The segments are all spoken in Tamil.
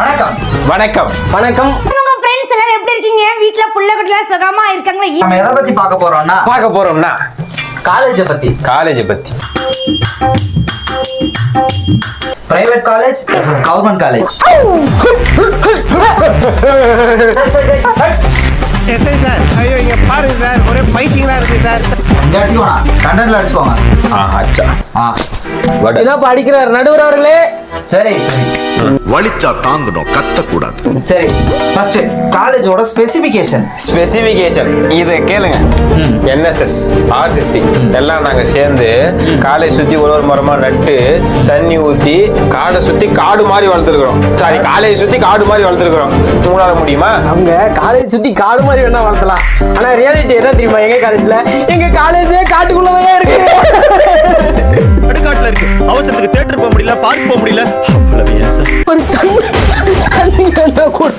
வணக்கம் வணக்கம் வணக்கம். உங்க ஃப்ரெண்ட்ஸ் எல்லாம் எப்படி இருக்கீங்க? வீட்ல புள்ள குட்டில சுகமா இருக்காங்களா? நம்ம எதை பத்தி பார்க்க போறோம்னா காலேஜ் பத்தி private college versus government college. SI sir, ஐயோ இங்க பாருங்க சார், ஒரே பைத்தியங்களா இருக்கு சார். இங்க அடிச்சுக்கோங்க, கண்டென்ட்ல அடிச்சுக்கோங்க. அச்சா என்ன படிக்கிறார் நடுவர் அவர்களே? சரி வலிச்சா தாங்கணும், கத்தக்கூடாது. சரி ஃபர்ஸ்ட் காலேஜோட ஸ்பெசிஃபிகேஷன் இது கேளுங்க. NSS RCC எல்லாம் நாங்க சேர்ந்து காலேஜ் சுத்தி ஒரு மரமா நட்டு தண்ணி ஊத்தி காடை சுத்தி காடு மாதிரி வளர்த்துருக்கிறோம். சாரி, காலேஜ் சுத்தி காடு மாதிரி வளர்த்துருக்கிறோம். உங்களால முடியுமா? அவங்க காலேஜ் சுத்தி காடு மாதிரி வேணா வளர்த்தலாம். ஆனா ரியாலிட்டி என்ன தெரியுமா? எங்க காலேஜே காட்டுக்குள்ளதான் இருக்கு. அடுக்காட்டுல இருக்கு. அவசரத்துக்கு தியேட்டர் போக முடியல, பார்க் போக முடியல. அவ்வளவு ஏன் சார்? ஒரு தண்ணி வேணா கூட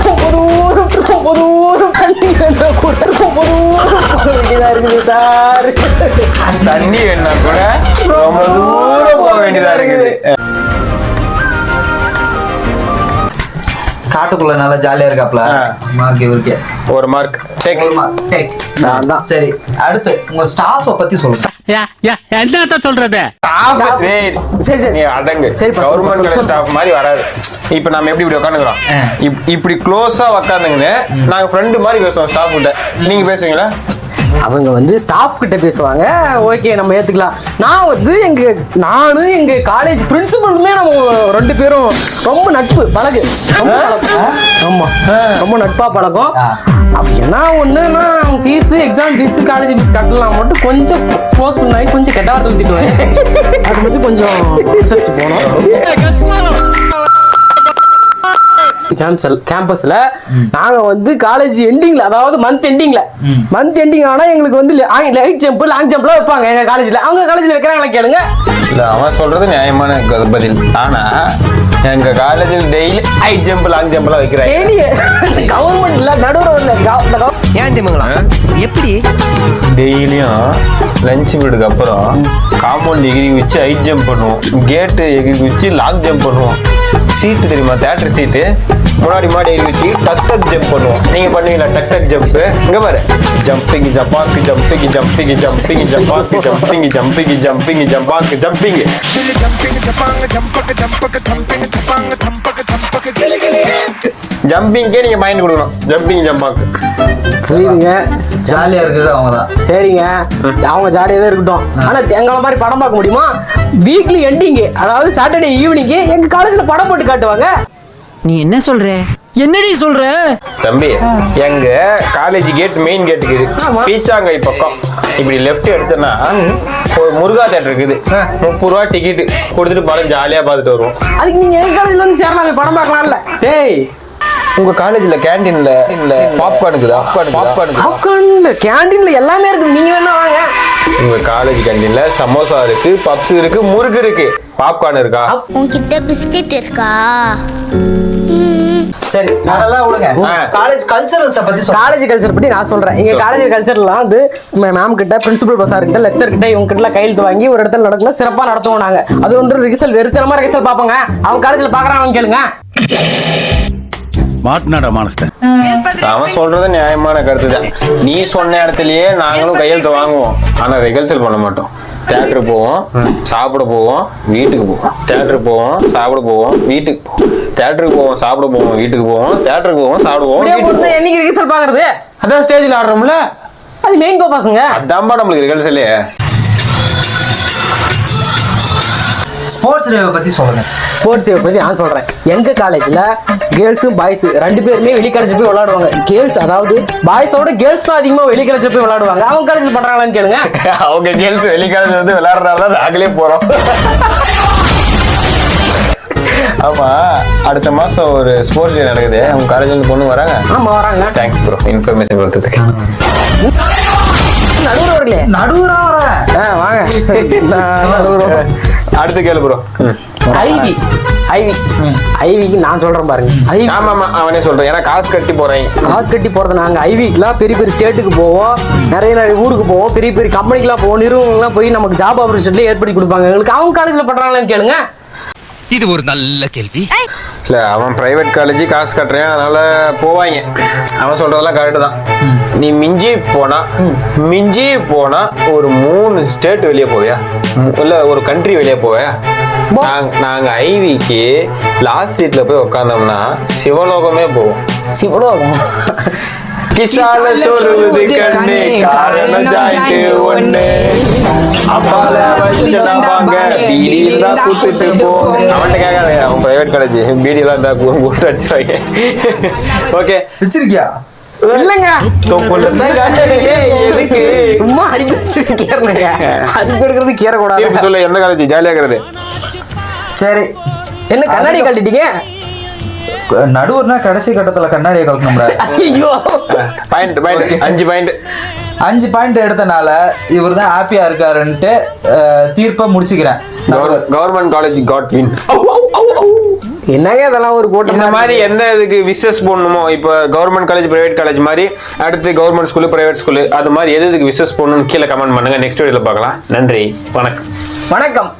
ரொம்ப தூரம் தண்ணி வேணா கூட ரொம்ப தூரம் போக வேண்டியதா இருக்குது சார். தண்ணி வேணா கூட ரொம்ப தூரம் போக வேண்டியதா இருக்குது. காட்டுக்குள்ள நல்லா ஜாலியா இருக்காப்ல. மார்க் இவருக்கு ஒரு மார்க். சரி, அடுத்து உங்க ஸ்டாஃப் பத்தி சொல்லுங்க. என்ன சொல்றது? கவர்மெண்ட் ஸ்டாஃப் மாதிரி வராது. இப்ப நம்ம எப்படி இப்படி உட்காந்துக்கிறோம், இப்படி க்ளோஸா உட்காந்துங்கன்னு நாங்க ஃப்ரெண்டு மாதிரி பேசுவோம் ஸ்டாஃப் கிட்ட. நீங்க பேசுவீங்களா? அவங்க வந்து ஸ்டாஃப் கிட்ட பேசுவாங்க. ஓகே, நம்ம ஏத்துக்கலாம். நான் வந்து நானும் எங்க காலேஜ் பிரின்சிபலுமே நம்ம ரெண்டு பேரும் ரொம்ப நட்பு பழகு. ஆமா, ரொம்ப நட்பா பழக்கம். அப்ப என்ன ஒண்ணுன்னா fees, exam fees, college fees கட்டலாம் மட்டும் கொஞ்சம் க்ளோஸ் பண்ணாங்க. கொஞ்சம் கெட்ட வார்த்தை திட்டுவேன். அது மட்டும் கொஞ்சம் ரிசர்ச் போனோம். கேம்பஸ்ல நாங்க வந்து காலேஜ் எண்டிங்ல, அதாவது மந்த் எண்டிங் ஆனா எங்களுக்கு வந்து லைட் ஜம்ப், லாங் ஜம்ப்லாம் வைப்பாங்க எங்க காலேஜ்ல. அவங்க காலேஜ்ல வைக்கிறாங்களா கேளுங்க. இல்ல, அவன் சொல்றது நியாயமான பதில். ஆனா எங்க காலேஜில் டெய்லி ஹைட் ஜம்ப், லாங் ஜம்ப்லாம் வைக்கிறாங்க. கவர்மெண்ட்ல நடுவுல ஏன் தெரியுங்களா? எப்படி டெய்லியும் லஞ்ச் பீரியடுக்கு அப்புறம் காம்பவுண்ட் எகிரி வச்சு ஹைட் ஜம்ப் பண்ணுவோம், கேட்டு எகிரி வச்சு லாங் ஜம்ப் பண்ணுவோம். சீட்டு தெரியுமா? தியேட்டர் சீட்டு முன்னாடி மாடி ஏறி வச்சு டக் ஜம்ப் பண்ணுவோம். நீங்க பண்ணுவீங்களா டக் ஜம்ப்? இங்க பாரு, jumping ஜப்பாக்கு, jumping jumping jumping ஜப்பாக்கு, jumping jumping jumping ஜப்பாக்கு, jumping ஜம்பிங்கே நீங்க மைண்ட் கொடுக்கணும். ஜம்பிங் ஜம்பாக்கு புரியுதுங்க. ஜாலியா இருக்குது அவங்கதான். சரிங்க, அவங்க ஜாலியாவே இருக்கட்டும். ஆனா எங்களை மாதிரி படம் பார்க்க முடியுமா? வீக்லி எண்டிங், அதாவது சாட்டர்டே ஈவினிங் எங்க காலேஜ்ல படம் போட்டு காட்டுவாங்க. நீ என்ன சொல்ற? என்னடி சொல்ற தம்பி? எங்க காலேஜ் கேட், மெயின் கேட் இருக்குது, பீச்சாங்கை பக்கம். இப்படி லெஃப்ட் எடுத்தனா ஒரு முருகா தேட்டர் இருக்குது. 30 ரூபா டிக்கெட் கொடுத்துட்டு படம் ஜாலியா பார்த்துட்டு வருவோம். அதுக்கு நீங்க எங்க காலேஜ்ல வந்து சேரலாம், படம் பார்க்கலாம்ல. டேய், உங்க காலேஜ்ல கேண்டீன்ல பாப்கார்ன் இருக்குதா? பாப்கார்ன் கேண்டீன்ல எல்லாமே இருக்கு. நீங்க வேணா வாங்க. உங்க காலேஜ் கேண்டீன்ல சமோசா இருக்கு, பப்ஸ் இருக்கு, முறுக்கு இருக்கு. பாப்கார்ன் இருக்கா? உன்கிட்ட பிஸ்கெட் இருக்கா? சரி, அதெல்லாம் விடுங்க. காலேஜ் கல்ச்சரல்ஸ் பத்தி சொல்லுங்க. காலேஜ் கல்ச்சர் பத்தி நான் சொல்றேன். எங்க காலேஜ் கல்ச்சர்லாம் வந்து மேம் கிட்ட, பிரின்சிபல் சார் கிட்ட, லெக்சர் கிட்ட, இவங்க கிட்ட கையெழுத்து வாங்கி ஒரு இடத்துல நடக்கணும், சிறப்பா நடத்துவோம் நாங்க. அது ஒன்று ரிகர்சல், வெறுத்தனமா ரிகர்சல் பாப்பாங்க. அவங்க காலேஜ்ல பாக்குறாங்க கேளுங்க. மாட்டுனாடா மானஸ்த. அவன் சொல்றது நியாயமான கருத்து தான். நீ சொன்ன இடத்துலயே நாங்களும் கையெழுத்து வாங்குவோம், ஆனா ரிகர்சல் பண்ண மாட்டோம். தியேட்டர் போவோம், சாப்பிட போவோம், வீட்டுக்கு போவோம். தியேட்டர் போவோம், சாப்பிட போவோம், வீட்டுக்கு போவோம். தியேட்டருக்கு போவோம், சாப்பிட போவோம், வீட்டுக்கு போவோம். தியேட்டருக்கு போவோம், சாப்பிடுவோம். என்னைக்கு ரிகர்சல் பாக்குறது? அதான் ஸ்டேஜ்ல ஆடுறோம்ல, அது மெயின் பர்பஸ்ங்க. அதான்பா நம்மளுக்கு ரிகர்சலே. ஸ்போர்ட்ஸ் டே பத்தி சொல்லுங்க. ஸ்போர்ட்ஸ் டே பத்தி நான் சொல்றேன். எங்க காலேஜ்ல கேர்ள்ஸும் பாய்ஸ் ரெண்டு பேருமே வெளி காலேஜ் போய் விளையாடுவாங்க. கேர்ள்ஸ், அதாவது பாய்ஸோட கேர்ள்ஸ் தான் அதிகமா வெளி காலேஜ் போய் விளையாடுவாங்க. அவங்க காலேஜ்ல பண்றாங்களான்னு கேளுங்க. அவங்க கேர்ள்ஸ் வெளி காலேஜ் வந்து விளையாடுறதா நாங்களே போறோம். ஆமா, அடுத்த மாசம் ஒரு ஸ்போர்ட்ஸ் டே நடக்குது. உங்க காலேஜ்ல இருந்து பொண்ணு வராங்க? ஆமா வராங்க. தேங்க்ஸ் ப்ரோ, இன்ஃபர்மேஷன் கொடுத்ததுக்கு. நடுவரா வாங்க. அடுத்து கேளு ப்ரோ. ஐவிக்கு நான் சொல்றேன் பாருங்க. ஆமா அவனே சொல்றேன். ஏன்னா காசு கட்டி போறது. நாங்க ஐவிக்குலாம் பெரிய பெரிய ஸ்டேட்டுக்கு போவோம், நிறைய ஊருக்கு போவோம், பெரிய பெரிய கம்பெனிக்கெல்லாம் போவோம், நிறுவனங்கள்லாம் போய் நமக்கு ஜாப் ஆப்பர்ச்சுனிட்டி ஏற்படுத்தி கொடுப்பாங்க எங்களுக்கு. அவங்க காலேஜ்ல பண்றாங்களான்னு கேளுங்க. இது ஒரு நல்ல கேள்வி. இல்ல அவன் பிரைவேட் காலேஜ் காசு கட்டுறேன் அதனால போவாங்க. அவன் சொல்றதெல்லாம் கரெக்டு தான். நீ மிஞ்சி போனா ஒரு 3 ஸ்டேட் வெளியே போவியா, இல்ல ஒரு கண்ட்ரி வெளியே போவியா? நாங்க ஐவிக்கு லாஸ்ட் சீட்ல போய் உட்காந்தோம்னா சிவலோகமே போவோம். சிவலோகம் கிசால சொல்லுவது கண்ணே காரணம் ஜாயிட்டு ஒண்ணு அப்பால வச்சதாங்க பீடி இருந்தா கூட்டிட்டு போ. அவன்கிட்ட கேட்காத, அவன் பிரைவேட் காலேஜ் பீடி எல்லாம் இருந்தா கூட்டு அடிச்சுவாங்க. ஓகே வச்சிருக்கியா? இல்லங்க எதுக்கு சும்மா அடிக்கிறேங்க. அதுக்கு எடுக்கிறது கீரை கூடாது. சொல்ல எந்த காலேஜ் ஜாலியா இருக்கிறது? சரி, என்ன கண்ணாடி கழட்டிட்டீங்க? நடுவர்னா கடைசி கட்டத்துல கண்ணாடியை கலக்கணும்ல. ஐயோ, பாயிண்ட் 5 பாயிண்ட் 5 பாயிண்ட் எடுத்தனால இவர் தான் ஹாப்பியா இருக்காருன்ட்டு தீர்ப்பை முடிச்சுக்கிறேன். Government college got win. என்னங்க இதெல்லாம் ஒரு கூட்டம்? இந்த மாதிரி எந்த இதுக்கு விசஸ் போடணுமோ, இப்போ கவர்மெண்ட் காலேஜ் பிரைவேட் காலேஜ் மாதிரி, அடுத்து கவர்மெண்ட் ஸ்கூலு பிரைவேட் ஸ்கூலு, அது மாதிரி எதுக்கு விசஸ் போடணும்னு கீழே கமெண்ட் பண்ணுங்க. நெக்ஸ்ட் வீடியோல பார்க்கலாம். நன்றி, வணக்கம். வணக்கம்.